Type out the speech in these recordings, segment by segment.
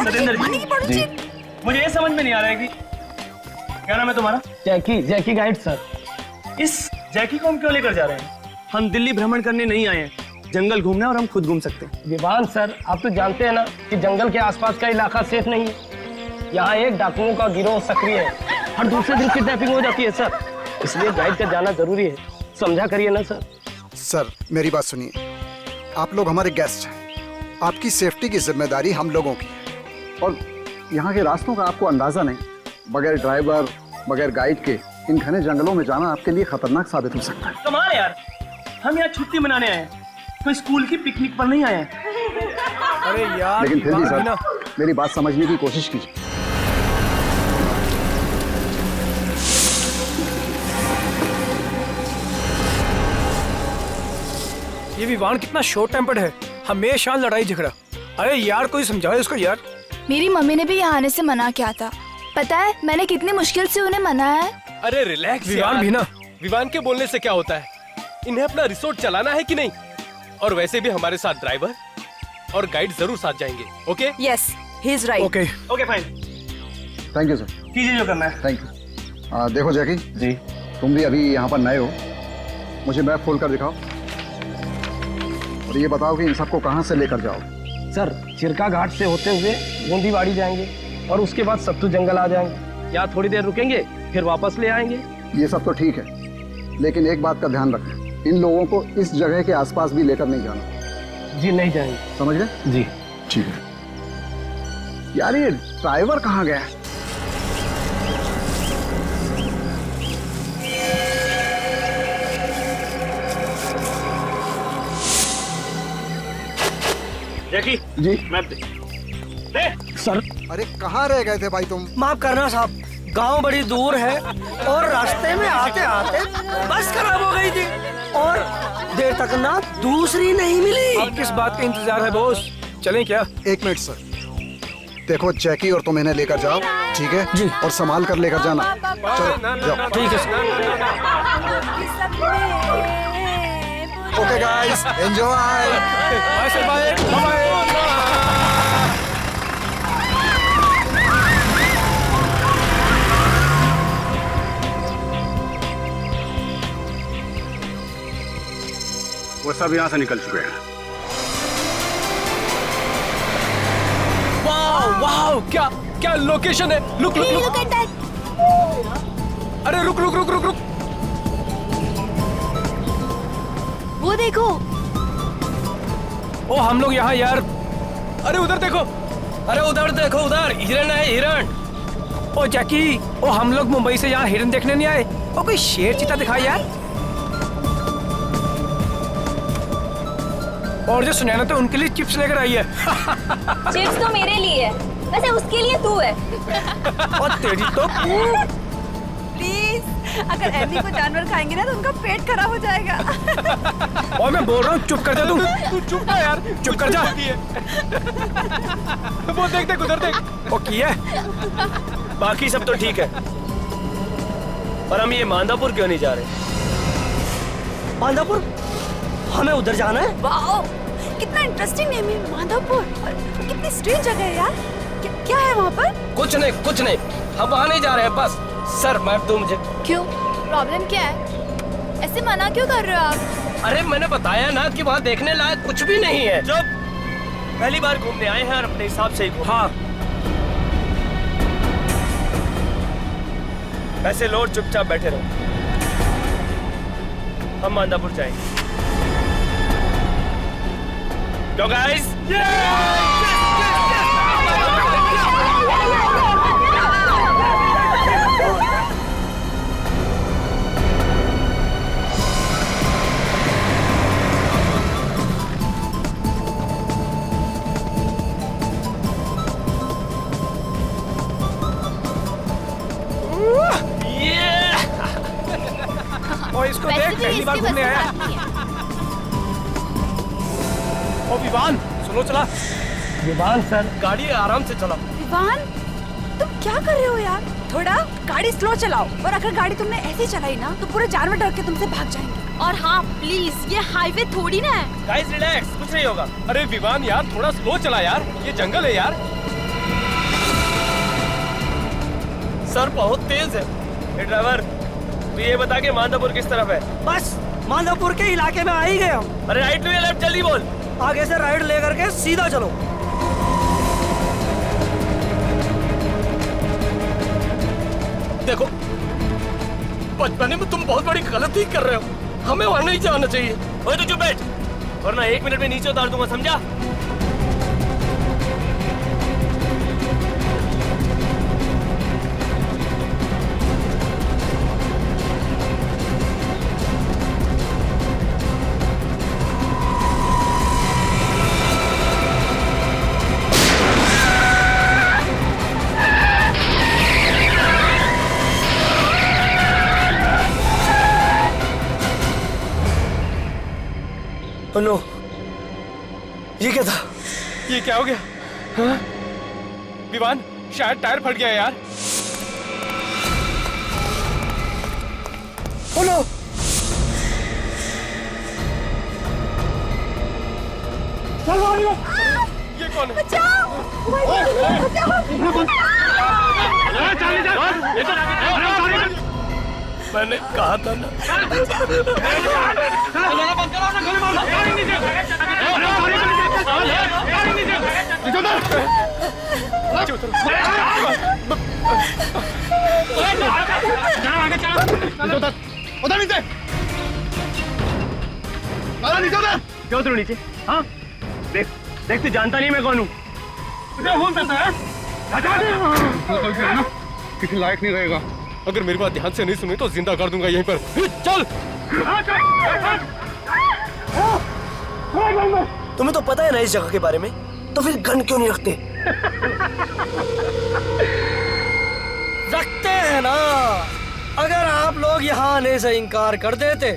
सतेंद्र जी, मुझे ये समझ में नहीं आ रहा है कि क्या नाम है तुम्हारा? जैकी गाइड सर। इस जैकी को हम क्यों लेकर जा रहे हैं? हम दिल्ली भ्रमण करने नहीं आए हैं, जंगल घूमना और हम खुद घूम सकते हैं। विवान सर, आप तो जानते हैं ना कि जंगल के आसपास का इलाका सेफ नहीं है। यहाँ एक डाकुओं का गिरोह सक्रिय है, हर दूसरे दिन किडनैपिंग हो जाती है सर, इसलिए गाइड का जाना जरूरी है। समझा करिए ना सर। सर मेरी बात सुनिए, आप लोग हमारे गेस्ट हैं, आपकी सेफ्टी की जिम्मेदारी हम लोगों की है। और यहाँ के रास्तों का आपको अंदाजा नहीं, बगैर ड्राइवर बगैर गाइड के इन घने जंगलों में जाना आपके लिए खतरनाक साबित हो सकता है। कमाल है यार, हम यहाँ छुट्टी मनाने आए हैं, कोई स्कूल की पिकनिक पर नहीं आए हैं। अरे यार, लेकिन फिर भी सर मेरी बात समझने की कोशिश कीजिए। ये विवान कितना शॉर्ट टेम्पर्ड है, हमेशा लड़ाई झगड़ा। अरे यार कोई समझाओ इसको यार। मेरी मम्मी ने भी यहाँ आने से मना किया था, पता है मैंने कितनी मुश्किल से उन्हें मनाया है। अरे रिलैक्स विवान भी ना। विवान के बोलने से क्या होता है, इन्हें अपना रिसोर्ट चलाना है कि नहीं। और वैसे भी हमारे साथ ड्राइवर और गाइड जरूर साथ जाएंगे। Okay? Yes, he is right. Okay okay fine, thank you sir. कीजिए जो करना है। Thank you. देखो जैकी जी, तुम भी अभी यहाँ पर नए हो, मुझे मैप खोल कर दिखाओ और ये बताओ कि इन सबको कहाँ से लेकर जाओ। सर चिरका घाट से होते हुए गोंदीवाड़ी जाएंगे और उसके बाद सत्तू जंगल आ जाएंगे। यहाँ थोड़ी देर रुकेंगे फिर वापस ले आएंगे। ये सब तो ठीक है, लेकिन एक बात का ध्यान रखें, इन लोगों को इस जगह के आसपास भी लेकर नहीं जाना। जी नहीं जाएंगे। समझ गए? जी ठीक है। यार ये ड्राइवर कहाँ गया? जैकी जी मैप दे। सर। अरे कहाँ रह गए थे भाई तुम? माफ करना साहब, गांव बड़ी दूर है और रास्ते में आते आते बस खराब हो गई थी और देर तक ना दूसरी नहीं मिली। अब किस बात का इंतजार है बॉस, चलें क्या? एक मिनट सर, देखो जैकी और तुम इन्हें लेकर जाओ, ठीक है जी, और संभाल कर लेकर जाना। चलो जाओ। ठीक है sir. Okay guys, enjoy. Bye sir, bye bye. वो सब यहाँ से निकल चुके हैं। वाह वाह, क्या क्या लोकेशन है। रुक रुक रुक, अरे रुक रुक रुक रुक रुक। वो देखो। ओ हम लोग यहाँ यार। अरे उधर देखो, अरे उधर देखो, उधर हिरन है, हिरन। ओ जैकी, ओ हम लोग मुंबई से यहाँ हिरन देखने नहीं आए। ओ कोई शेर चीता दिखाई यार। और जो सुनैना तो उनके लिए चिप्स लेकर आई है। चिप्स तो मेरे लिए है, वैसे उसके लिए तू है। और तेरी तो प्लीज, अगर एमी को जानवर खाएंगे ना तो उनका पेट खराब हो जाएगा। और मैं बोल रहा हूँ चुप कर जा तू। तू चुप कर यार, चुप कर जा। वो देख देख उधर देख। ओ किया है? बाकी सब तो ठीक है, पर हम ये मांदापुर क्यों नहीं जा रहे? मांदापुर? हमें उधर जाना है। वाओ, कितना इंटरेस्टिंग नेम है माधवपुर। कितनी स्ट्रेंज जगह है यार। क्या है वहाँ पर? कुछ नहीं, हम वहाँ नहीं जा रहे हैं बस। सर मैं तो मुझे। क्यों, प्रॉब्लम क्या है? ऐसे मना क्यों कर रहे हो आप? अरे मैंने बताया ना कि वहाँ देखने लायक कुछ भी नहीं है। चुप, पहली बार घूमने आए हैं और अपने हिसाब से ही घूम। हाँ, ऐसे लोग चुपचाप बैठे रहो, हम मांदापुर जाएंगे। Go guys! और इसको देख, पहली बार घूमने आया। ओ विवान, सुनो चला। विवान सर, गाड़ी आराम से चलाओ। विवान, तुम क्या कर रहे हो यार? थोड़ा गाड़ी स्लो चलाओ, और अगर गाड़ी तुमने ऐसे चलाई ना तो पूरे जानवर डर के तुमसे भाग जाएंगे। और हाँ प्लीज, ये हाईवे थोड़ी ना है। गाइस रिलैक्स, कुछ नहीं होगा। अरे विवान यार थोड़ा स्लो चला यार, ये जंगल है यार। सर बहुत तेज है। ए ड्राइवर, तू ये बता के मांदापुर किस तरफ है? बस मांधापुर के इलाके में आ ही गए हम। अरे राइट या लेफ्ट, जल्दी बोल। आगे से राइट लेकर के सीधा चलो। देखो, बचपने में तुम बहुत बड़ी गलती कर रहे हो, हमें वहां नहीं जाना चाहिए। ओए तू चुप बैठ, वरना 1 मिनट में नीचे उतार दूंगा, समझा? नो, ये क्या था? ये क्या हो गया? हाँ? विवान, शायद टायर फट गया यार। Oh no! ये कौन है? मैंने कहा था ना। उधर नीचे, नीचे उधर। क्यों उतरो नीचे? हाँ, देख देख, तू जानता नहीं मैं कौन हूँ। किसी लायक नहीं रहेगा। अगर मेरी बात ध्यान से नहीं सुनी तो जिंदा कर दूंगा यहीं पर। चल। तुम्हें तो पता है ना इस जगह के बारे में, तो फिर गन क्यों नहीं रखते? रखते हैं ना। अगर आप लोग यहाँ आने से इनकार कर देते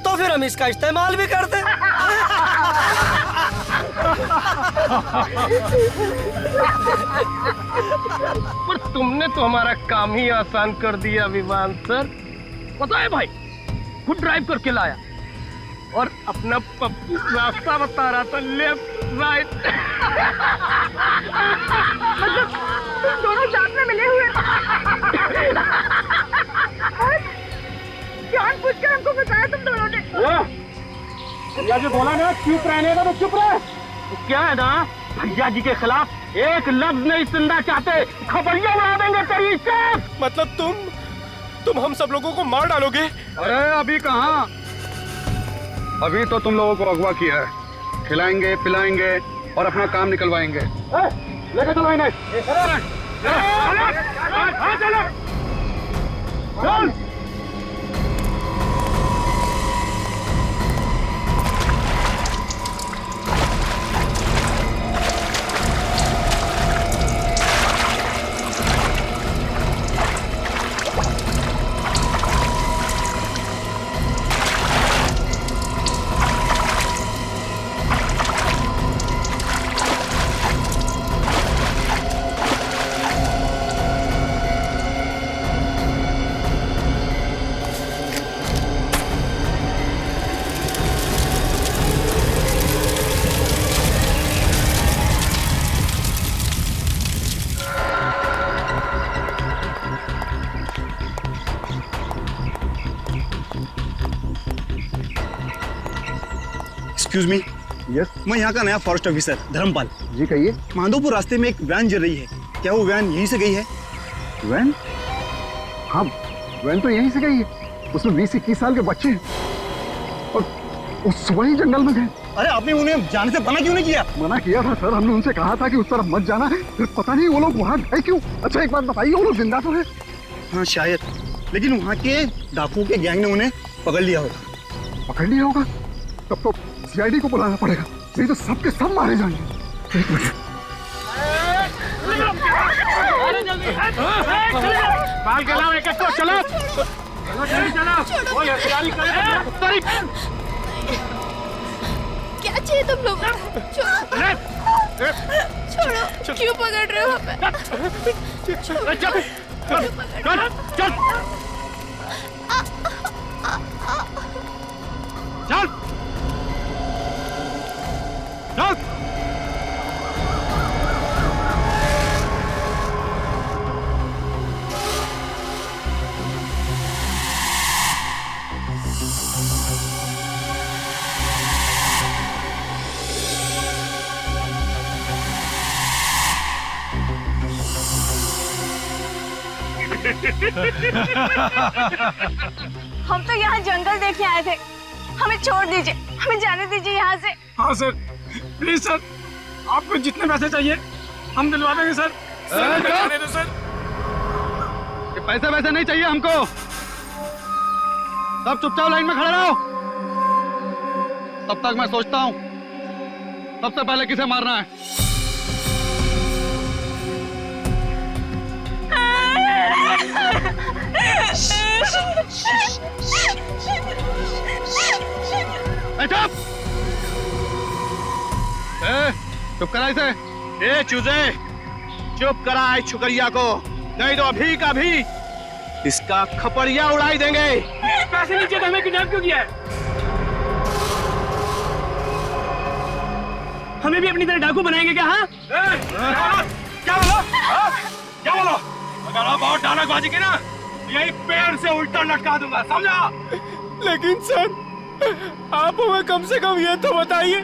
तो फिर हम इसका इस्तेमाल भी करते। पर तुमने तो हमारा काम ही आसान कर दिया विवान सर। पता है भाई, खुद ड्राइव करके लाया और अपना पप्पू रास्ता बता रहा था, लेफ्ट राइट। मतलब तुम दोनों साथ में मिले हुए जानबूझकर हमको बताया तुम दोनों ने। जो बोला ना चुप रहने का, तो चुप रहे। तो क्या है ना, भैया जी के खिलाफ एक लफ्ज नहीं सुनना चाहते, खबरिया उड़ा देंगे तेरी से। मतलब तुम हम सब लोगों को मार डालोगे? अरे अभी कहाँ, अभी तो तुम लोगों को अगवा किया है। खिलाएंगे, पिलाएंगे और अपना काम निकलवाएंगे। लेके चलो इन्हें। चल। Excuse me. यस, मैं यहाँ का नया फॉरेस्ट ऑफिसर धर्मपाल। जी कहिए। माधोपुर रास्ते में एक वैन जल रही है, क्या वो वैन यहीं से गई है? वैन? हाँ, वैन तो यहीं से गई है। उसमें 20-21 साल के बच्चे हैं और उस सुबह ही जंगल में गए। अरे आपने उन्हें जाने से मना क्यों नहीं किया? मना किया था सर, हमने उनसे कहा था कि उस तरफ मत जाना है, फिर पता नहीं वो लोग वहाँ गए क्यों। अच्छा एक बात बताइए, वो लोग जिंदा तो है? हाँ शायद, लेकिन वहाँ के डाकुओं के गैंग ने उन्हें पकड़ लिया होगा। पकड़ लिया होगा? तब तो सीआईडी को बुलाना पड़ेगा, नहीं तो सबके सब मारे जाएंगे। एक मिनट। क्या चाहिए तुम लोग? छोड़ो, क्यों पकड़ रहे हो हमें? हम तो यहाँ जंगल देख के आए थे, हमें छोड़ दीजिए, हमें जाने दीजिए यहाँ से। हाँ सर, प्लीज सर, आपको जितने पैसे चाहिए हम दिलवा देंगे सर। सर जाने दो सर। ये पैसे वैसे नहीं चाहिए हमको। सब चुपचाप लाइन में खड़े रहो। तब तक मैं सोचता हूँ सबसे पहले किसे मारना है। चुप! चुप करा इसे। ए चूजे, चुप करा इस छुकरिया को, नहीं तो अभी का भी इसका खपड़िया उड़ाई देंगे। पैसे नीचे तो हमें किडनैप क्यों किया है? हमें भी अपनी तरह डाकू बनाएंगे क्या? हाँ क्या बोलो? क्या बोलो? अगर आप और डायलॉगबाजी की ना, यही पेड़ से उल्टा लटका दूंगा, समझा? लेकिन सर, आप हमें कम से कम ये तो बताइए,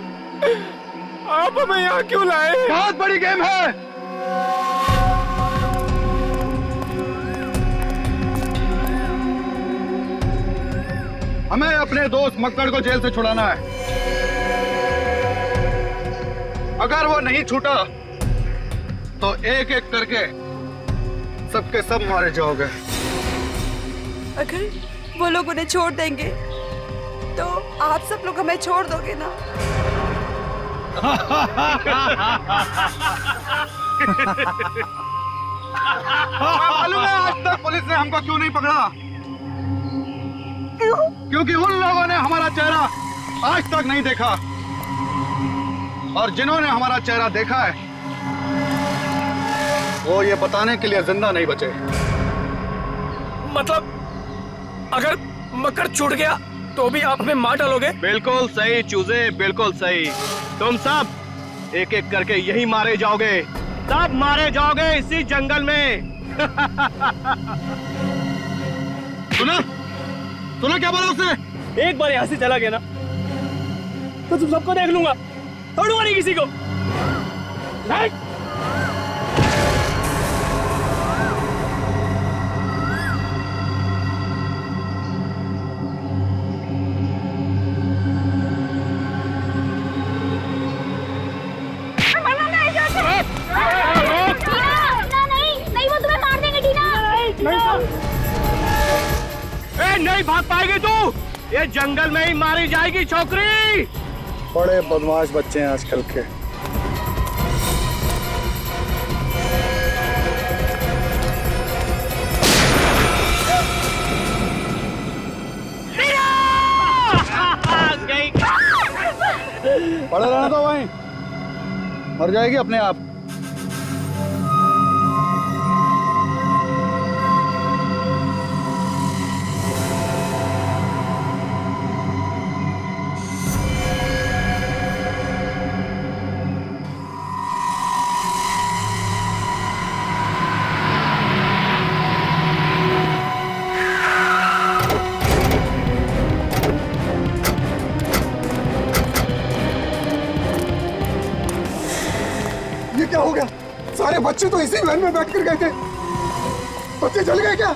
आप हमें यहाँ क्यों लाए? बहुत बड़ी गेम है। हमें अपने दोस्त मक्कड़ को जेल से छुड़ाना है। अगर वो नहीं छूटा तो एक एक करके सबके सब मारे जाओगे। अगर वो लोग उन्हें छोड़ देंगे तो आप सब लोग हमें छोड़ दोगे ना? मालूम है आज तक पुलिस ने हमको क्यों नहीं पकड़ा? क्योंकि उन लोगों ने हमारा चेहरा आज तक नहीं देखा, और जिन्होंने हमारा चेहरा देखा है वो ये बताने के लिए जिंदा नहीं बचे। मतलब अगर मकर छूट गया तो भी आप हमें मार डालोगे? बिल्कुल सही चूजे, बिल्कुल सही। तुम सब एक एक करके यही मारे जाओगे, सब मारे जाओगे इसी जंगल में। सुना? सुना क्या बोला उसने? एक बार यहाँ से चला गया ना तो तुम सबको देख लूंगा, छोड़ूंगा नहीं किसी को। नहीं, वो तुम्हें मार देंगे टीना। नहीं भाग पाएगी तू, ये जंगल में ही मारी जाएगी छोकरी। बड़े बदमाश बच्चे हैं आजकल के। पड़े रहना तो वहीं, मर जाएगी अपने आप। क्या हो गया? सारे बच्चे तो इसी वैन में बैठ कर गए थे, बच्चे जल गए क्या?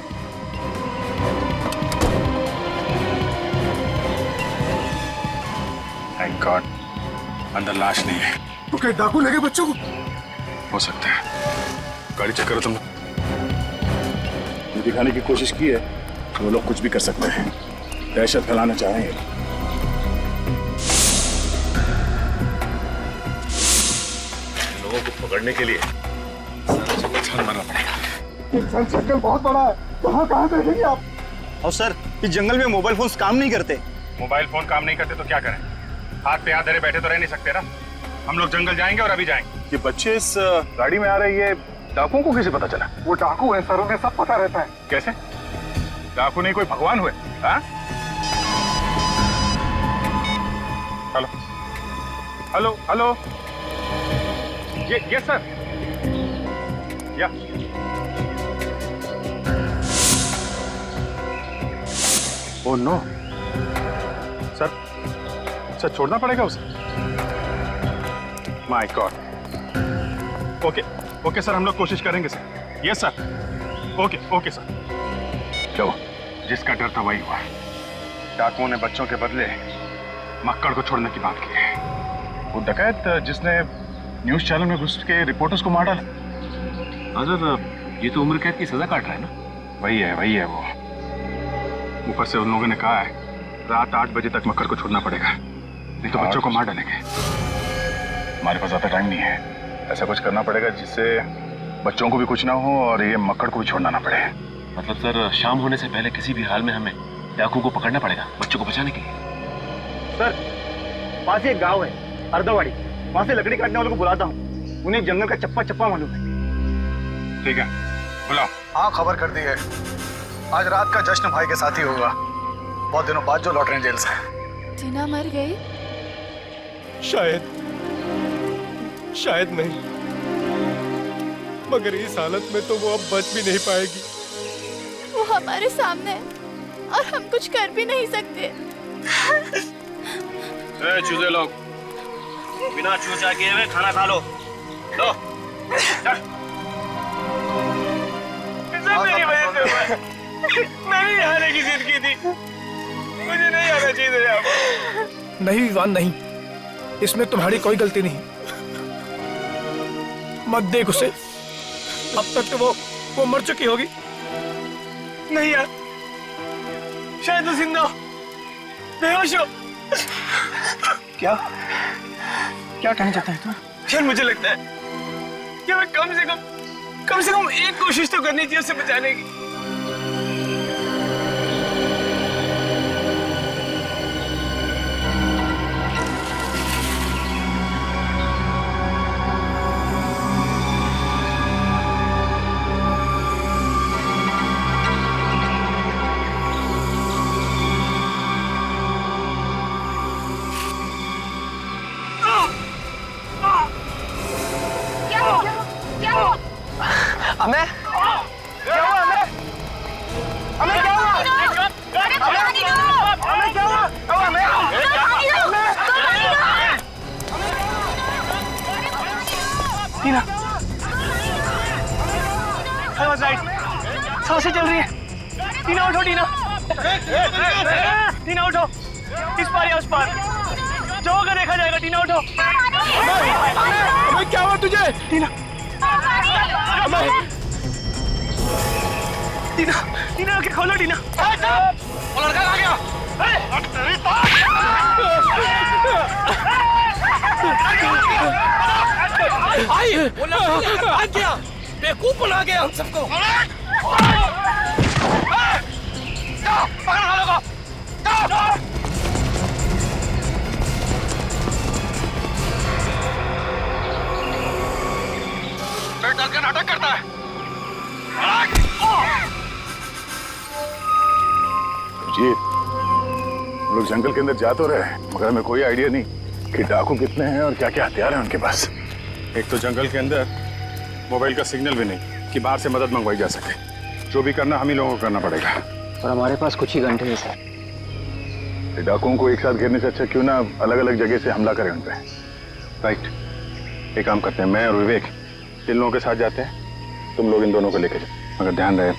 थैंक गॉड अंदर लाश नहीं है। तो क्या डाकू लगे बच्चों को? हो सकता है। गाड़ी चेक करो तुम। ये दिखाने की कोशिश की है कि वो लोग कुछ भी कर सकते हैं, दहशत फैलाना चाहेंगे। लोगों को पकड़ने के लिए छान मारना पड़ेगा। इंसान सर्कल बहुत बड़ा है, कहाँ से देखेंगे आप? और सर, इस जंगल में मोबाइल फोन काम नहीं करते। मोबाइल फोन काम नहीं करते तो क्या करें? हाथ पे हाथ धरे बैठे तो रह नहीं सकते ना। हम लोग जंगल जाएंगे और अभी जाएंगे। ये बच्चे इस गाड़ी में आ रहे, ये डाकुओं को कैसे पता चला? वो डाकू है सर, उन्हें सब पता रहता है। कैसे? डाकू नहीं कोई भगवान हुए? हाँ? हेलो हेलो हेलो, ये सर, या ओह नो सर, सर छोड़ना पड़ेगा उसे। My God. Okay okay sir, हम लोग कोशिश करेंगे sir. Yes sir, okay okay sir. लो, जिसका डर था वही हुआ। डाकुओं ने बच्चों के बदले मक्कड़ को छोड़ने की बात की है। वो डकैत जिसने न्यूज चैनल में घुस के रिपोर्टर्स को मार डाला। ये तो उम्र कैद की सजा काट रहा है ना? वही है वो। ऊपर से उन लोगों ने कहा है रात 8 बजे तक मक्कड़ को छोड़ना पड़ेगा, नहीं तो बच्चों को मार डालेंगे। हमारे पास ज्यादा टाइम नहीं है, ऐसा कुछ करना पड़ेगा जिससे बच्चों को भी कुछ ना हो और ये मक्कड़ को भी छोड़ना ना पड़े। मतलब सर, शाम होने से पहले किसी भी हाल में हमें डाकू को पकड़ना पड़ेगा बच्चों को बचाने के लिए। सर, पास ही एक गांव है अर्धवाड़ी, वहां से लकड़ी काटने वालों को बुलाता हूँ। उन्हें जंगल का चप्पा चप्पा मालूम है। ठीक है, बुलाओ। हाँ, खबर कर दी है। आज रात का जश्न भाई के साथ ही होगा, बहुत दिनों बाद जो लौट रहे हैं जेल से। टीना मर गई? शायद नहीं, मगर इस हालत में तो वो अब बच भी नहीं पाएगी। वो हमारे सामने है और हम कुछ कर भी नहीं सकते। चूजे लोग, बिना चूचा किए हुए खाना खा लो। लो, चल। मेरी वजह से हुआ। मैंने आने की जिद की थी, मुझे नहीं आना चाहिए यहाँ। नहीं विवान नहीं, इसमें तुम्हारी कोई गलती नहीं। मत देख उसे, अब तक तो वो मर चुकी होगी। नहीं यार, शायद वो जिंदा हो, बेहोश हो। क्या कहना चाहता है तुम? यार मुझे लगता है कि हमें कम से कम एक कोशिश तो करनी चाहिए उसे बचाने की। सांसें चल रही है। टीना उठो, टीना उठो, इस पार या उस पार जो होगा देखा जाएगा। टीना उठो। क्या हुआ तुझे? टीना आंखें खोलो। टीना, वो लड़का आ गया। वो लड़का बेवकूफ बना गया हम सबको। डर के नाटक करता है। जी, हम लोग जंगल के अंदर जा तो रहे हैं, मगर हमें कोई आइडिया नहीं कि डाकू कितने हैं और क्या क्या हथियार हैं उनके पास। एक तो जंगल के अंदर मोबाइल का सिग्नल भी नहीं कि बाहर से मदद मंगवाई जा सके। जो भी करना हम ही लोगों को करना पड़ेगा। और हमारे पास कुछ ही घंटे हैं सर। डाकुओं को एक साथ घेरने से अच्छा क्यों ना अलग अलग जगह से हमला करें उन पे। राइट, एक काम करते हैं, मैं और विवेक इन लोगों के साथ जाते हैं, तुम लोग इन दोनों को लेकर जाओ। मगर ध्यान रहे,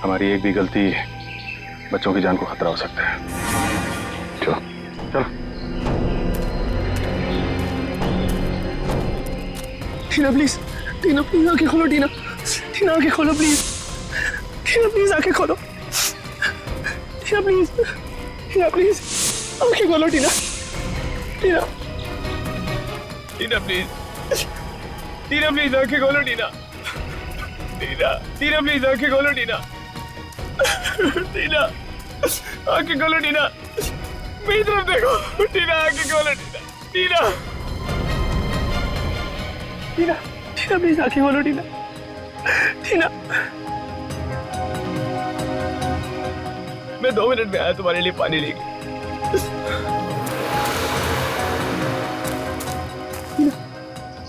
हमारी एक भी गलती बच्चों की जान को खतरा हो सकता है। चलो चलो। टीना प्लीज, टीना प्लीज आंखें खोलो। टीना आंखें खोलो प्लीज। टीना प्लीज आंखें खोलो। टीना प्लीज आंखें खोलो। टीना प्लीज आंखें खोलो। टीना प्लीज आंखें खोलो। टीना आंखें खोलो। टीना मेरी तरफ देखो। टीना आंखें खोलो। टीना प्लीज आंखें खोलो। टीना मैं 2 मिनट में आया तुम्हारे लिए पानी लेके।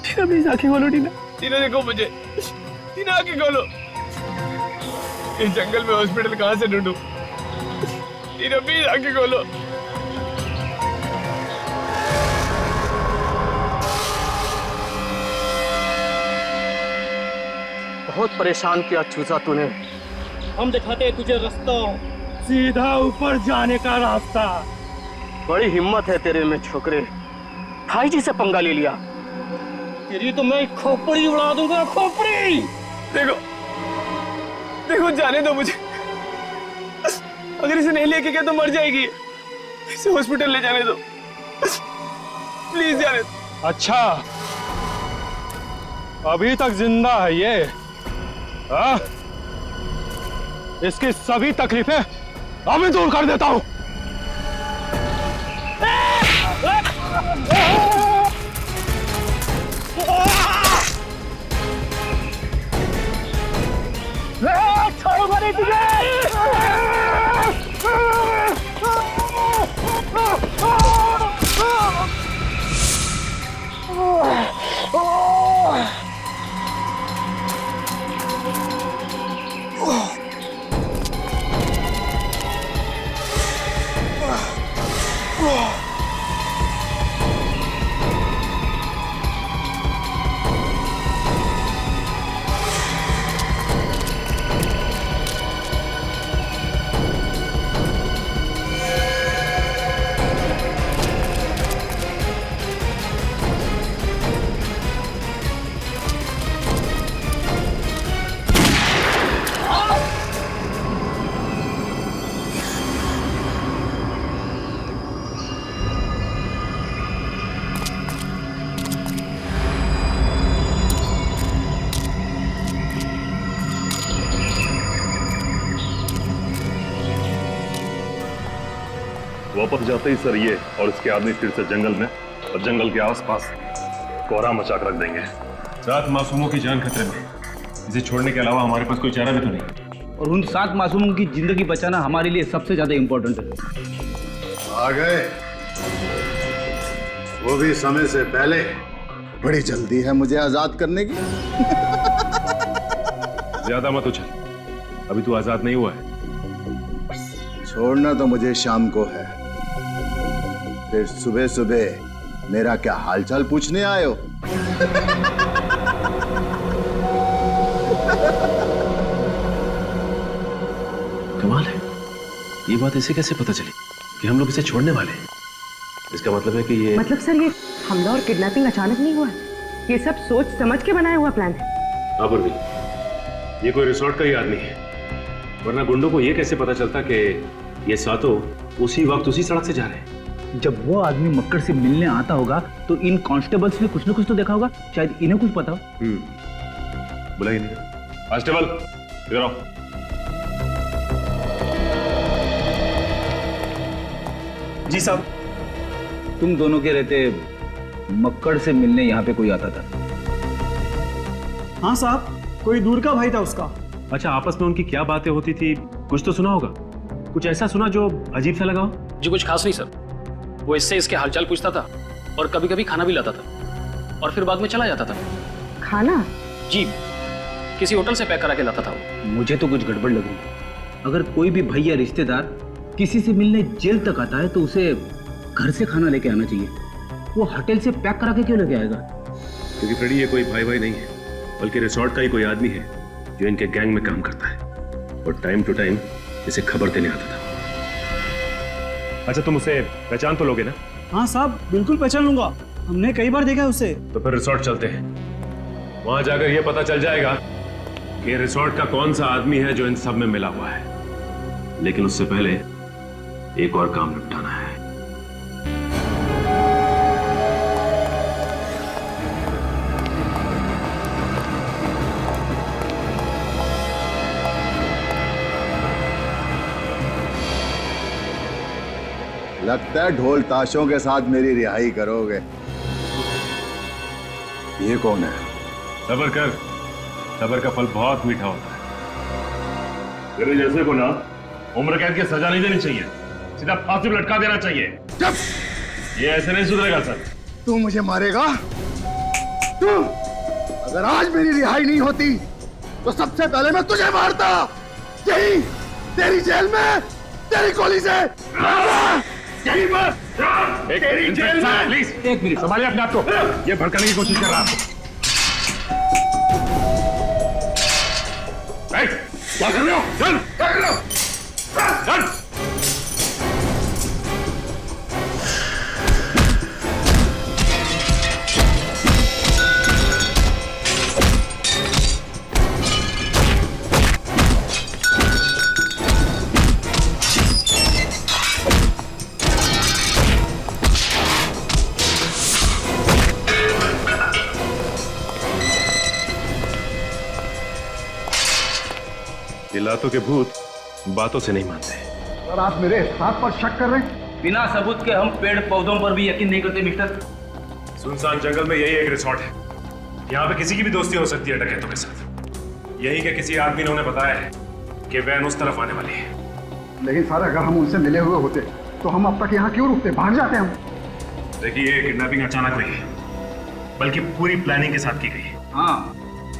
टीना प्लीज आंखें खोलो। टीना देखो मुझे। टीना आंखें खोलो। इस जंगल में हॉस्पिटल कहाँ से ढूंढूं? टीना प्लीज आंखें खोलो। बहुत परेशान किया चूजा तूने, हम दिखाते हैं तुझे रास्ता, सीधा ऊपर जाने का रास्ता। बड़ी हिम्मत है तेरे में छोकरे, भाई जी से पंगा ले लिया। तेरी तो मैं खोपड़ी उड़ा दूंगा, खोपड़ी। देखो देखो, जाने दो मुझे। अगर इसे नहीं लेके गया तो मर जाएगी। इसे हॉस्पिटल ले जाने दो, प्लीज जाने दो। अच्छा, अभी तक जिंदा है ये? हाँ? इसकी सभी तकलीफें अभी दूर कर देता हूं। छोड़ूंगा नहीं तुझे। वापस जाते ही सर ये और इसके आदमी फिर से जंगल में और जंगल के आसपास कोहरा मचा कर रख देंगे। 7 मासूमों की जान खतरे में। इसे छोड़ने के अलावा हमारे पास कोई चारा भी तो नहीं। और उन 7 मासूमों की जिंदगी बचाना हमारे लिए सबसे ज्यादा इंपॉर्टेंट है। आ गए, वो भी समय से पहले। बड़ी जल्दी है मुझे आजाद करने की। ज्यादा मत उछल, अभी तू आजाद नहीं हुआ है। छोड़ना तो मुझे शाम को है, फिर सुबह सुबह मेरा क्या हालचाल पूछने आए हो? कमाल है, ये बात इसे कैसे पता चली कि हम लोग इसे छोड़ने वाले हैं? इसका मतलब है कि ये मतलब सर, ये हमला और किडनैपिंग अचानक नहीं हुआ है, ये सब सोच समझ के बनाया हुआ प्लान है। हाँ पूर्वी, ये कोई रिसोर्ट का ही आदमी है, वरना गुंडों को ये कैसे पता चलता कि ये सातों उसी वक्त उसी सड़क से जा रहे हैं? जब वो आदमी मक्कड़ से मिलने आता होगा तो इन कांस्टेबल्स ने कुछ न कुछ तो देखा होगा, शायद इन्हें कुछ पता हो। बुलाइए नहीं। कांस्टेबल इधर आओ। जी साहब। तुम दोनों के रहते मक्कड़ से मिलने यहाँ पे कोई आता था? हाँ साहब, कोई दूर का भाई था उसका। अच्छा, आपस में उनकी क्या बातें होती थी, कुछ तो सुना होगा? कुछ ऐसा सुना जो अजीब सा लगा हो? जी कुछ खास नहीं सर, वो इससे इसके हालचाल पूछता था और कभी कभी खाना भी लाता था और फिर बाद में चला जाता था। खाना? जी, किसी होटल से पैक करा के लाता था। मुझे तो कुछ गड़बड़ लग रही है। अगर कोई भी भाई या रिश्तेदार किसी से मिलने जेल तक आता है तो उसे घर से खाना लेके आना चाहिए, वो होटल से पैक करा के क्यों लेके आएगा? क्योंकि फ्रेडी ये कोई भाई भाई नहीं है, बल्कि रिसोर्ट का ही कोई आदमी है जो इनके गैंग में काम करता है और टाइम टू टाइम इसे खबर देने आता था। अच्छा, तुम उसे पहचान तो लोगे ना? हाँ साहब, बिल्कुल पहचान लूंगा, हमने कई बार देखा उसे। तो फिर रिसोर्ट चलते हैं, वहां जाकर यह पता चल जाएगा कि रिसोर्ट का कौन सा आदमी है जो इन सब में मिला हुआ है। लेकिन उससे पहले एक और काम निपटाना है। लगता है ढोल ताशों के साथ मेरी रिहाई करोगे। ये कौन है? सब्र कर, सब्र का फल बहुत मीठा होता है। तेरे जैसे को ना उम्र कैद की सजा नहीं देनी चाहिए, सीधा फांसी पर लटका देना चाहिए। ये ऐसे नहीं सुधरेगा सर। तू मुझे मारेगा? तू अगर आज मेरी रिहाई नहीं होती तो सबसे पहले मैं तुझे मारता, यही तेरी जेल में, तेरी गोली से। एक मिनट संभालिए अपने आप को, ये भड़काने की कोशिश कर रहा है आपको। क्या कर रहे हो? चल, क्या कर रहे हो? चल। ये लातों के भूत बातों से नहीं मानते। सर आप मेरे हाथ पर शक कर रहे हैं? बिना सबूत के हम पेड़ पौधों पर भी यकीन नहीं करते मिस्टर। सुनसान जंगल में यही एक रिसोर्ट है। यहाँ पे किसी की भी दोस्ती हो सकती है डकैतों के साथ। यही के किसी आदमी ने उन्हें बताया है कि वैन उस तरफ आने वाली है। लेकिन सर अगर हम उनसे मिले हुए होते तो हम अब तक यहाँ क्यों रुकते? भाग जाते हम। देखिए ये किडनैपिंग अचानक हुई है, बल्कि पूरी प्लानिंग के साथ की गई है। हाँ,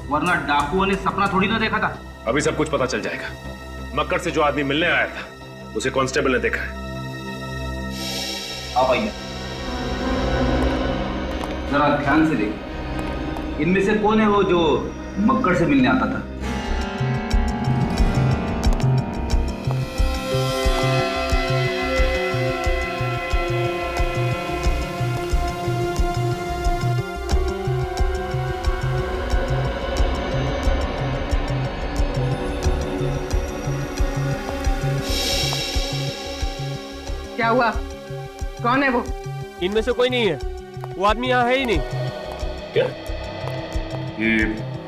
वरना डाकुओं ने सपना थोड़ी ना देखा था। अभी सब कुछ पता चल जाएगा। मक्कड़ से जो आदमी मिलने आया था उसे कांस्टेबल ने देखा है। आप आइए, जरा ध्यान से देखिए। इनमें से कौन है वो जो मक्कड़ से मिलने आता था? क्या हुआ? कौन है वो? इनमें से कोई नहीं है। वो आदमी यहाँ है ही नहीं। क्या? ये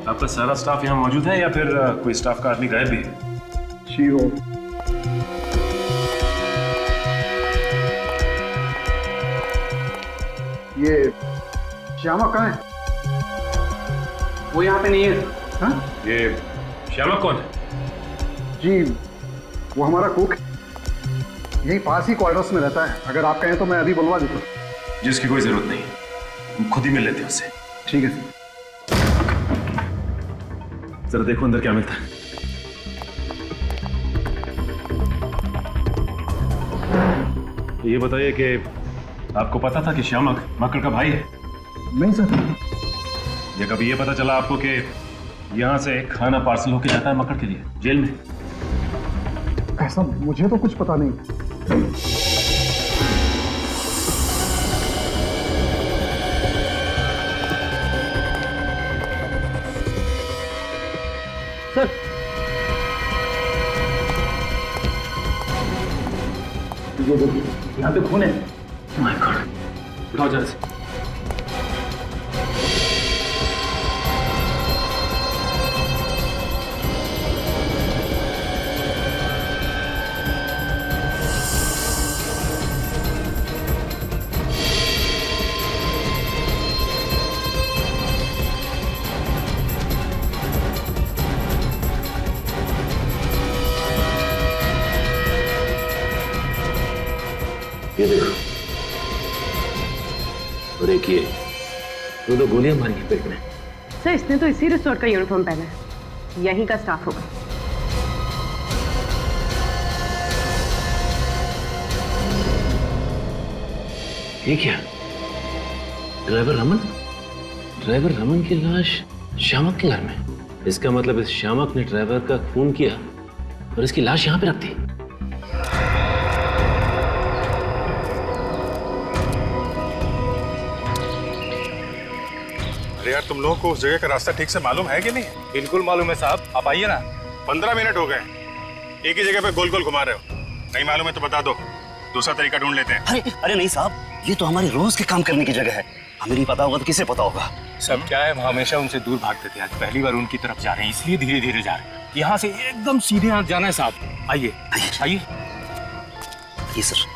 आपका सारा स्टाफ यहाँ मौजूद है या फिर कोई स्टाफ का आदमी गायब भी है? शीरो। ये श्यामा कहाँ है? वो यहाँ पे नहीं है। हाँ? ये श्यामा कौन है? जी वो हमारा कुक यही पास ही क्वार्टर्स में रहता है। अगर आप कहें तो मैं अभी बुलवा देता हूँ। जिसकी कोई जरूरत नहीं, हम खुद ही मिल लेते हैं उससे। ठीक है सर। जरा देखो अंदर क्या मिलता है। ये बताइए कि आपको पता था कि श्यामक मक्कड़ का भाई है? नहीं सर। या कभी ये पता चला आपको कि यहाँ से खाना पार्सल होके जाता है मक्कड़ के लिए जेल में? ऐसा मुझे तो कुछ पता नहीं। सर ये देखिए यहाँ पे खून है। माय गॉड, उठाओ जरा से। ये देखो, और एक ये दो गोलियां मारी हैं पेट में। सर इसने तो इसी रिसोर्ट का यूनिफॉर्म पहना है, यहीं का स्टाफ होगा। ये क्या? ड्राइवर रमन की लाश श्यामक के घर में। इसका मतलब इस श्यामक ने ड्राइवर का खून किया और इसकी लाश यहाँ पे रख दी। यार तुम लोगों को उस जगह का रास्ता ठीक से मालूम है कि नहीं? बिल्कुल मालूम है साहब, आप आइए ना। 15 मिनट हो गए, एक ही जगह पे गोल गोल घुमा रहे हो। नहीं मालूम है तो बता दो, दूसरा तरीका ढूंढ लेते हैं। अरे नहीं साहब, ये तो हमारी रोज के काम करने की जगह है। हमें नहीं पता होगा तो किसे पता होगा? सब क्या है, हम हमेशा उनसे दूर भागते थे, आज पहली बार उनकी तरफ जा रहे हैं, इसलिए धीरे धीरे जा रहे हैं। यहाँ से एकदम सीधे यहाँ जाना है साहब। आइए आइए। ये सर।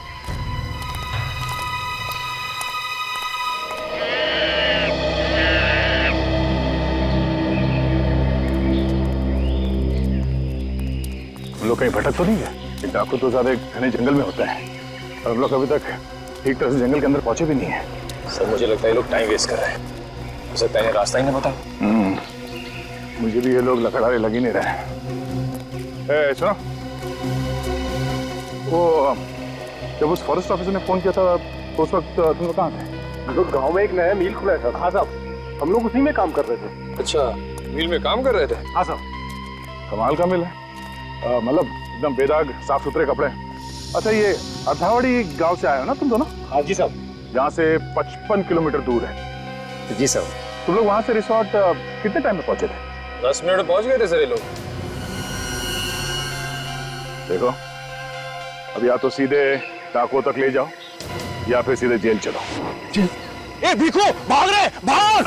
हम लोग कहीं भटक तो नहीं है? डाकू तो ज्यादा घने जंगल में होता है और हम लोग अभी तक ठीक तरह से जंगल के अंदर पहुंचे भी नहीं है। सर मुझे लगता है ये लोग टाइम वेस्ट कर रहे हैं। हो सकता है रास्ता ही नहीं बता। मुझे भी ये लोग लकड़ारे लग ही नहीं रहे। सुनो, वो जब उस फॉरेस्ट ऑफिसर ने फोन किया था तो उस वक्त तुम लोग कहाँ थे? हम लोग गाँव में एक नया मिल खुला था। हाँ साहब, हम लोग उसी में काम कर रहे थे। अच्छा, मिल में काम कर रहे थे? हाँ साहब। कमाल का मिल है। मतलब एकदम बेदाग साफ सुथरे कपड़े। अच्छा, ये अथावड़ी गांव से आए हो ना तुम दोनों? हाँ जी साहब। यहाँ से 55 किलोमीटर दूर है। जी साहब। तुम लोग वहां से रिसोर्ट कितने टाइम में पहुंचे थे? 10 मिनट में पहुंच गए थे सर ये लोग। देखो, अब या तो सीधे डाकुओं तक ले जाओ या फिर सीधे जेल चलो। जेल? ए भिखू, भाग रहे, भाग!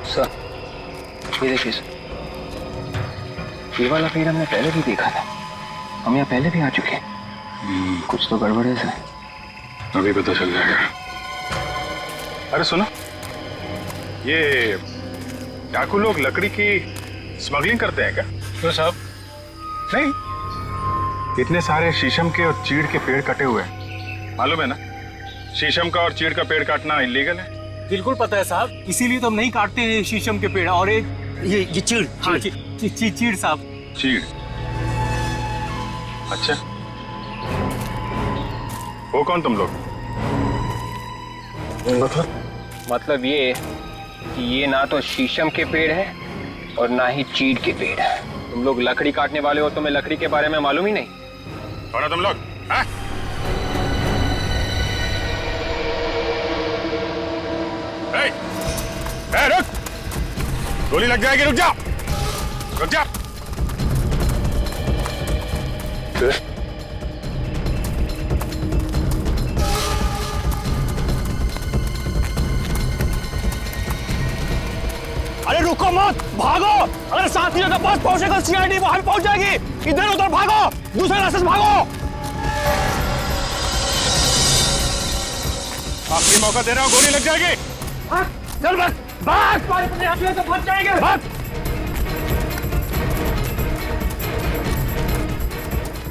सर, ये देखिए सर, ये वाला पेड़ हमने पहले भी देखा था। हम यहाँ पहले भी आ चुके हैं। कुछ तो गड़बड़ है सर। अभी पता चल जाएगा। अरे सुनो, ये डाकू लोग लकड़ी की स्मगलिंग करते हैं क्या? क्यों साहब? नहीं, इतने सारे शीशम के और चीड़ के पेड़ कटे हुए हैं, मालूम है ना? शीशम का और चीड़ का पेड़ काटना इलीगल है। बिल्कुल पता है साहब, इसीलिए तो हम नहीं काटते हैं शीशम के पेड़। और एक ये चीड़। हाँ, चीड़ साहब। चीड़? अच्छा, वो कौन तुम लोग? मतलब ये कि ये ना तो शीशम के पेड़ है और ना ही चीड़ के पेड़ है। तुम लोग लकड़ी काटने वाले हो, तुम्हें लकड़ी के बारे में मालूम ही नहीं। कौन है तुम लोग? रुक! गोली लग जाएगी, रुक जा! रुक जा! अरे रुको मत, भागो! अगर साथियों के पास पहुंचेगा सीआईडी वहां पहुंच जाएगी। इधर उधर भागो, दूसरे रास्ते से भागो। आखिरी मौका दे रहा हूं, गोली लग जाएगी। चल बस, भाग! तो फंस जाएंगे। भाग!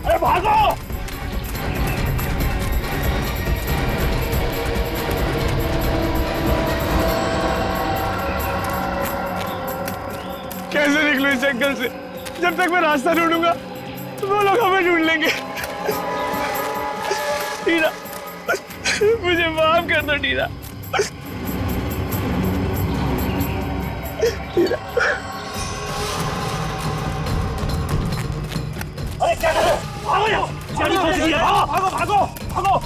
अरे भागो! कैसे निकलूं इस जंगल से? जब तक मैं रास्ता ढूंढूंगा वो लोग हमें ढूंढ लेंगे। टीना, मुझे माफ कर दो टीना। अरे क्या कर रहे हो? भागो यहाँ! भागो, भागो, भागो!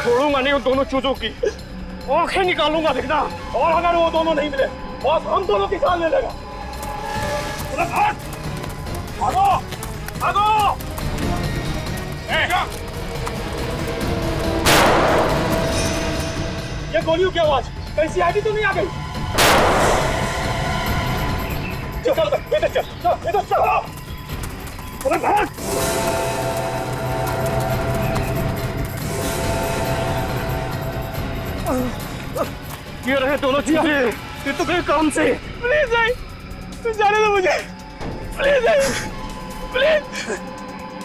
छोड़ूंगा नहीं उन दोनों चूजों की, आंखें निकालूंगा देखना। और अगर वो दोनों नहीं मिले बस हम दोनों की जान ले लेगा। भागो, भागो! ये गोलियों की आवाज कहीं सीआईडी तो नहीं आ गई? चल इधर चल, इधर चल। अरे भाग! ये रहे दोनों चीजें। ये तो गए काम से। प्लीज भाई, तू जाने दो मुझे। प्लीज भाई, प्लीज,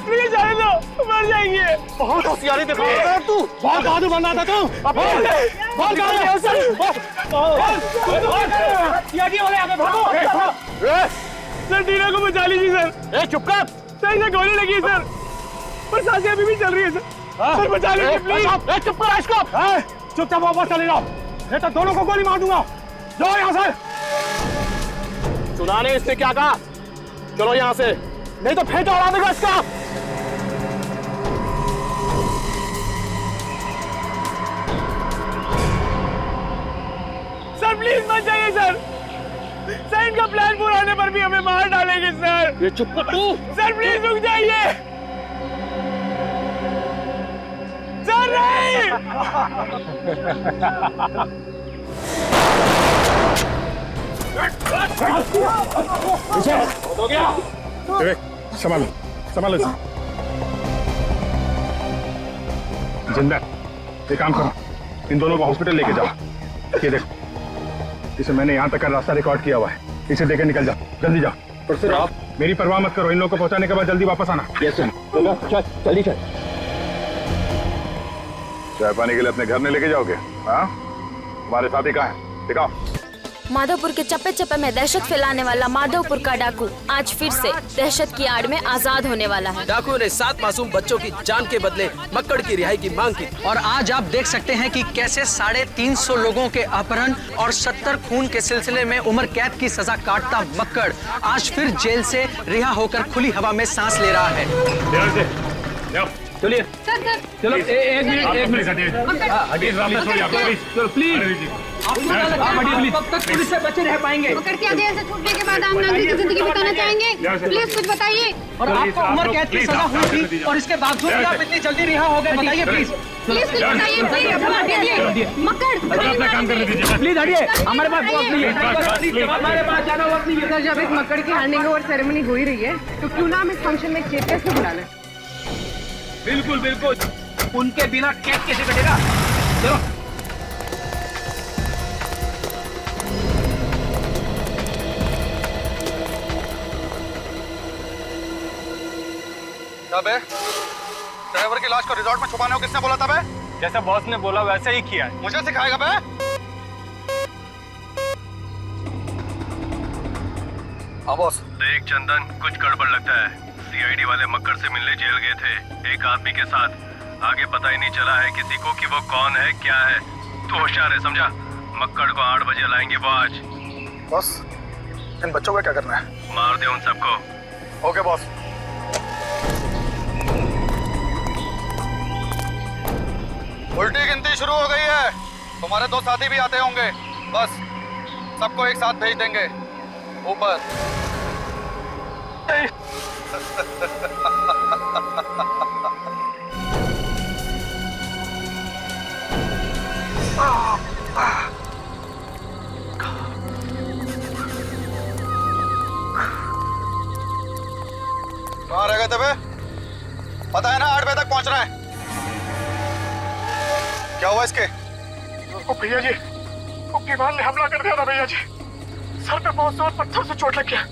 प्लीज जाने दो, मर जाएंगे। बहुत होशियारी दिखा रहा है तू। बहुत बहादुर बना था तू। बहुत सर, टीना को बचा लीजिए सर। चुप कर। सर, इसे गोली लगी है सर, पर सांसें अभी भी चल रही है सर। सर बचा लीजिए प्लीज। चुप कर इसको। चुपचाप वापस चले जाओ, नहीं तो दोनों को गोली मार दूंगा। जाओ यहाँ से। सुना नहीं इसने क्या कहा? चलो यहाँ से, नहीं तो फेंटा उड़ा देगा इसका। सर प्लीज मत जाइए सर। सर, इनका प्लान पूरा होने पर भी हमें मार डालेंगे सर। ये चुप कर तू। सर प्लीज रुक जाइए। सर नहीं। हो गया। संभालो, संभालो इसे। जिंदा, एक काम करो, इन दोनों को हॉस्पिटल लेके जाओ। ये देखो, इसे मैंने यहाँ तक का रास्ता रिकॉर्ड किया हुआ है। इसे लेकर निकल जाओ, जल्दी जाओ। पर सर आप मेरी परवाह मत करो, इन लोगों को पहुंचाने के बाद जल्दी वापस आना। Yes sir. चल, जल्दी चल। चाय पानी के लिए अपने घर में लेके जाओगे? हाँ, तुम्हारे साथी कहाँ है? दिखाओ। माधोपुर के चप्पे चप्पे में दहशत फैलाने वाला माधोपुर का डाकू आज फिर से दहशत की आड़ में आजाद होने वाला है। डाकुओं ने 7 मासूम बच्चों की जान के बदले मक्कड़ की रिहाई की मांग की और आज आप देख सकते हैं कि कैसे 350 लोगों के अपहरण और 70 खून के सिलसिले में उम्र कैद की सजा काटता मक्कड़ आज फिर जेल से रिहा होकर खुली हवा में सांस ले रहा है। चलिए चलो एक मिनट चलो प्लीज कब तक पुलिस से बचे रह पाएंगे? मक्कड़ की जेल से छूटने के बाद आप नागरिक की जिंदगी बिताना चाहेंगे? प्लीज कुछ बताइए। और आपको उम्र कैद की सजा हुई थी और इसके बावजूद भी आप इतनी जल्दी रिहा हो गए, बताइए प्लीज। प्लीज कुछ बताइए। मक्कड़ अपना काम करने दीजिए, प्लीज हटिए, हमारे पास वक्त नहीं है, हमारे पास ज्यादा वक्त नहीं है। सर, जब एक मक्कड़ की हैंडिंग ओवर सेरेमनी हो ही रही है तो क्यों ना हम इस फंक्शन में चीफ गेस्ट को बुला लें? बिल्कुल बिल्कुल, उनके बिना केक कैसे कटेगा? चलो बे, ड्राइवर की लाश को रिजॉर्ट में छुपाने को किसने बोला था बे? जैसे बॉस ने बोला वैसे ही किया है। मुझे सिखाएगा बे? हाँ बॉस। देख चंदन, कुछ गड़बड़ लगता है। सीआईडी वाले मक्कड़ से मिलने जेल गए थे एक आदमी के साथ। आगे पता ही नहीं चला है किसी को कि वो कौन है क्या है। तू होशियार है, समझा? मक्कड़ को 8 बजे लाएंगे वो आज। बॉस, इन बच्चों को क्या करना है? मार दे उन सबको। Okay boss. उल्टी गिनती शुरू हो गई है। तुम्हारे 2 साथी भी आते होंगे। बस सबको एक साथ भेज देंगे ऊपर। कहाँ रह गए थे बे? पता है ना 8 बजे तक पहुंचना है। क्या हुआ इसके? भैया जी, उग्रवाद ने हमला कर दिया था भैया जी। सर पे बहुत जोर पत्थर से चोट लग गया।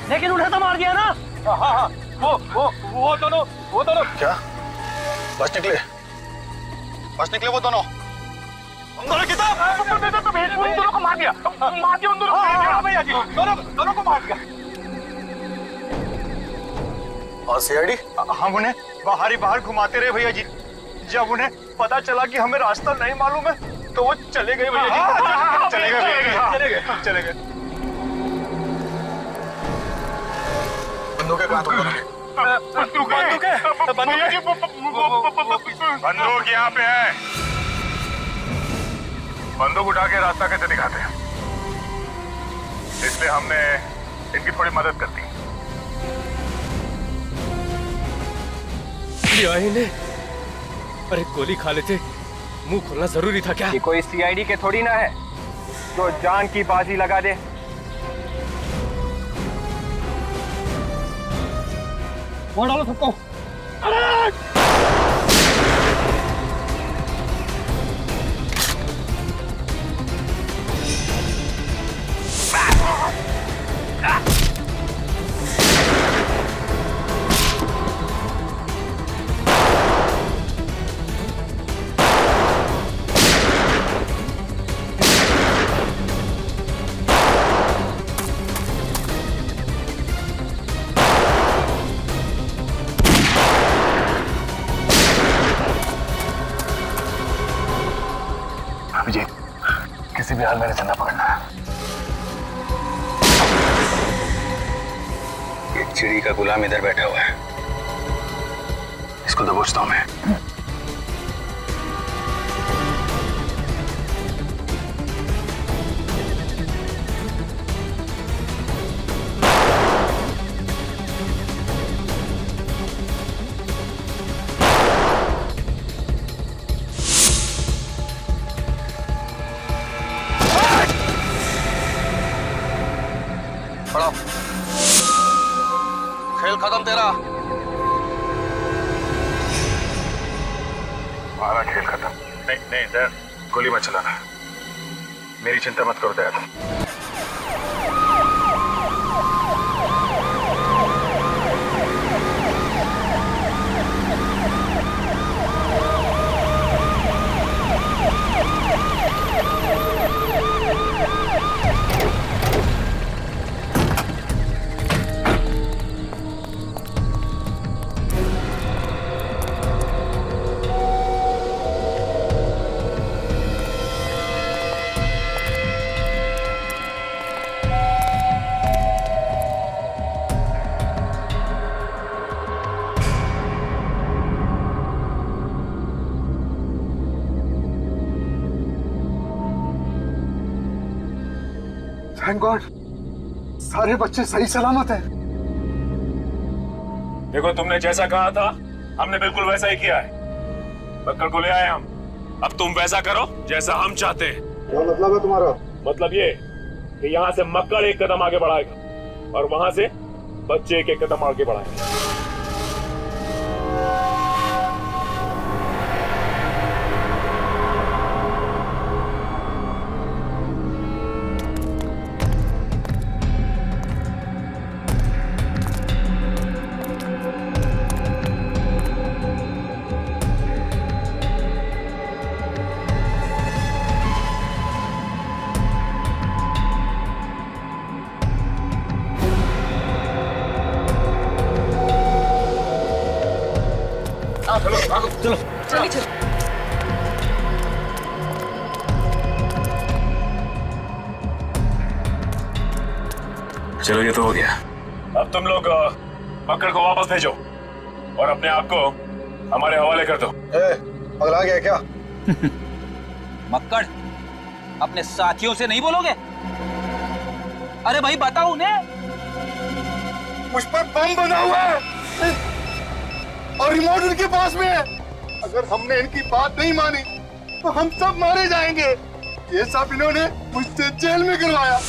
लेकिन उन्हें तो मार दिया ना। हाँ, वो दोनों क्या बच निकले वो दोनों। उन दोनों किताब उन दोनों को मार दिया उन दोनों को भैया जी, दोनों को मार दिया। और सीआईडी हम उन्हें बाहर घुमाते रहे भैया जी। जब उन्हें पता चला कि हमें रास्ता नहीं मालूम है तो वो चले गए भैया जी। चले गए। बंदूकें कहाँ तुम दोनों की? बंदूक यहाँ पे है। बंदूक उठा के रास्ता कैसे दिखाते हैं, इसलिए हमने इनकी थोड़ी मदद कर दी। अरे गोली खा लेते, मुंह खोलना जरूरी था क्या? ये कोई सीआईडी के थोड़ी ना है जो जान की बाजी लगा दे। वो डालो सबको। अभिजीत, किसी भी हाल में चंदा पकड़ना है। एक चिड़ी का गुलाम इधर बैठा हुआ है, इसको दबोचता हूं मैं। पढ़ो। खेल खत्म तेरा। हमारा खेल खत्म। नहीं दया, गोली मत चलाना। मेरी चिंता मत करो दया। थैंक गॉड सारे बच्चे सही सलामत हैं। देखो तुमने जैसा कहा था हमने बिल्कुल वैसा ही किया है। मक्कड़ को ले आए हम, अब तुम वैसा करो जैसा हम चाहते हैं। क्या मतलब है तुम्हारा? मतलब ये कि यहाँ से मक्कड़ एक कदम आगे बढ़ाएगा और वहां से बच्चे एक कदम आगे बढ़ाएंगे। चलो चलो ये तो हो गया। अब तुम लोग मक्कड़ को वापस भेजो और अपने आप को हमारे हवाले कर दो। पगला गया क्या? मक्कड़ अपने साथियों से नहीं बोलोगे? अरे भाई बताओ उन्हें। मुझ पर बम बना हुआ है और रिमोट उनके पास में है। अगर हमने इनकी बात नहीं मानी तो हम सब मारे जाएंगे। ये सब इन्होंने मुझसे जेल में करवाया।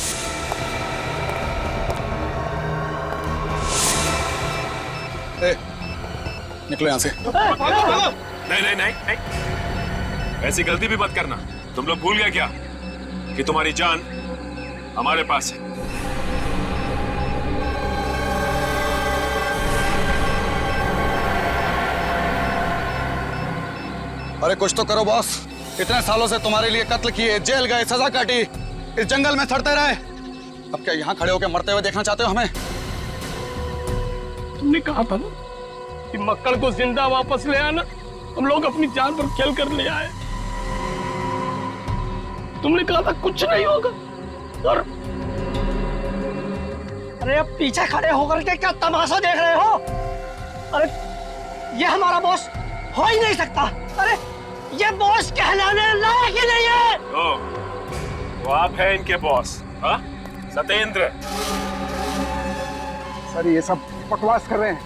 निकलो यहाँ से। नहीं नहीं नहीं नहीं, ऐसी गलती भी मत करना। तुम लोग भूल गए क्या कि तुम्हारी जान हमारे पास है। अरे कुछ तो करो बॉस। इतने सालों से तुम्हारे लिए कत्ल किए, जेल गए, सजा काटी, इस जंगल में सड़ते रहे। अब क्या यहाँ खड़े होकर मरते हुए देखना चाहते हो हमें? तुमने कहा था ना कि मक्कड़ को जिंदा वापस ले आना। हम लोग अपनी जान पर खेल कर ले आए। तुमने कहा था कुछ नहीं होगा और अरे अब पीछे खड़े होकर के क्या तमाशा देख रहे हो? अरे ये हमारा बॉस हो ही नहीं सकता। अरे ये बॉस कहलाने लायक ही नहीं है। वो आप हैं इनके बॉस? हाँ सत्येंद्र। सर ये सब बकवास कर रहे हैं।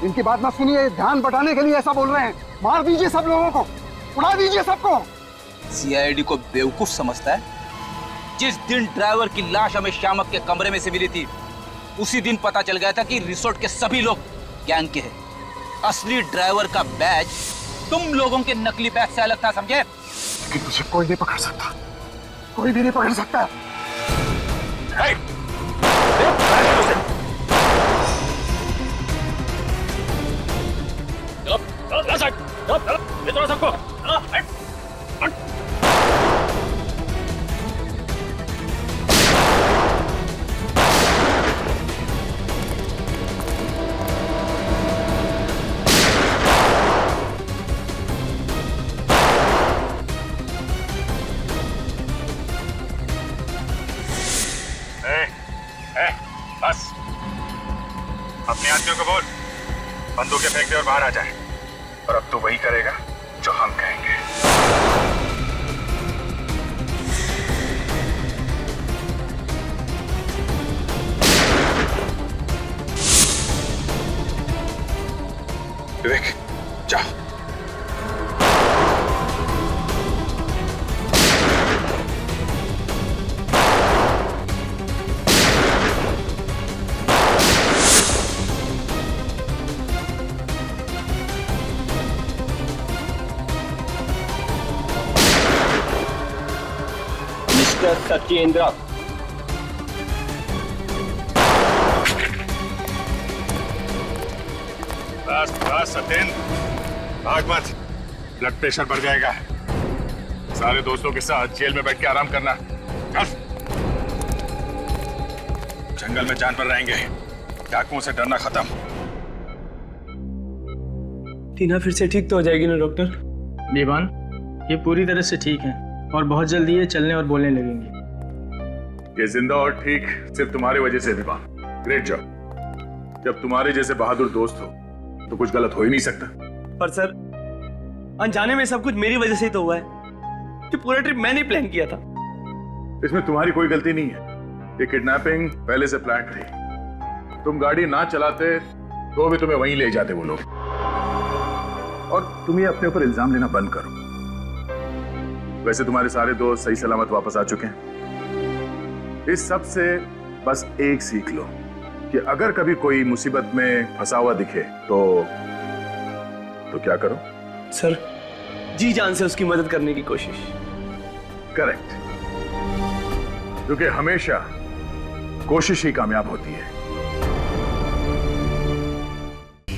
इनकी बात ना सुनिए, ध्यान बटाने के लिए ऐसा बोल रहे हैं। मार दीजिए सब लोगों को, उड़ा दीजिए सबको। सीआईडी को बेवकूफ समझता है। जिस दिन ड्राइवर की लाश हमें श्यामक के कमरे में से मिली थी उसी दिन पता चल गया था कि रिसोर्ट के सभी लोग गैंग के हैं। असली ड्राइवर का बैज तुम लोगों के नकली बैज से अलग था, समझे? लेकिन मुझे कोई नहीं पकड़ सकता, कोई भी नहीं पकड़ सकता। सबको बस अपने आदमियों को बोल बंदूकें फेंक दे और बाहर आ जाए। और अब तो वही करेगा जो हम कहेंगे। विवेक जाओ। सत्येंद्र बस बस सत्येंद्र भाग मत, ब्लड प्रेशर बढ़ जाएगा। सारे दोस्तों के साथ जेल में बैठ के आराम करना। चल जंगल में जानवर रहेंगे, डाकुओं से डरना खत्म। टीना फिर से ठीक तो हो जाएगी ना डॉक्टर? बेबान ये पूरी तरह से ठीक है और बहुत जल्दी ये चलने और बोलने लगेंगी। ये जिंदा और ठीक सिर्फ तुम्हारी वजह से बेबान। Great job. जब तुम्हारे जैसे बहादुर दोस्त हो तो कुछ गलत हो ही नहीं सकता। पर सर अनजाने में सब कुछ मेरी वजह से ही तो हुआ है। कि पूरा ट्रिप मैंने प्लान किया था। इसमें तुम्हारी कोई गलती नहीं है। ये किडनैपिंग पहले से प्लान थी। तुम गाड़ी ना चलाते तो भी तुम्हें वहीं ले जाते वो लोग। और तुम ये अपने ऊपर इल्जाम लेना बंद करो। वैसे तुम्हारे सारे दोस्त सही सलामत वापस आ चुके हैं। इस सब से बस एक सीख लो कि अगर कभी कोई मुसीबत में फंसा हुआ दिखे तो क्या करो? सर, जी जान से उसकी मदद करने की कोशिश। करेक्ट, क्योंकि हमेशा कोशिश ही कामयाब होती है।